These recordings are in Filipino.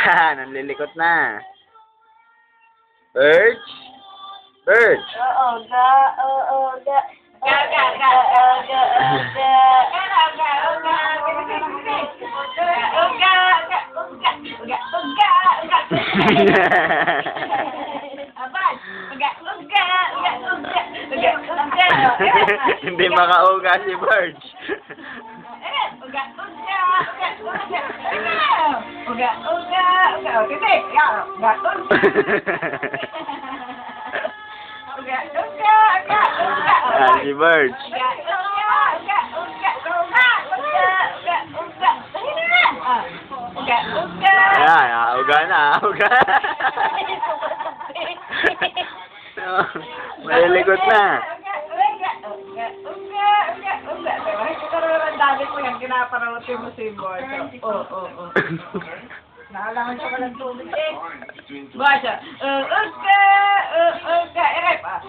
Nanlilikot na. Birds? Birds? Hindi makauga si Birds. Si Birds. Ayan, auga na, auga. Malilikot na. Dami ko yan, kinaparotin mo si Boy. Nakalangan siya ka ng tubig eh. Boy siya, erep ah.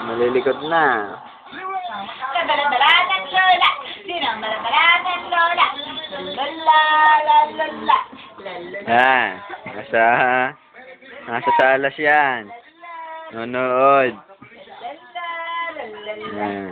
Malilikot na. Balabalanan lola, sino balabalanan lola? La la la la. Ayan, nasa salas yan. Nonood. Ayan.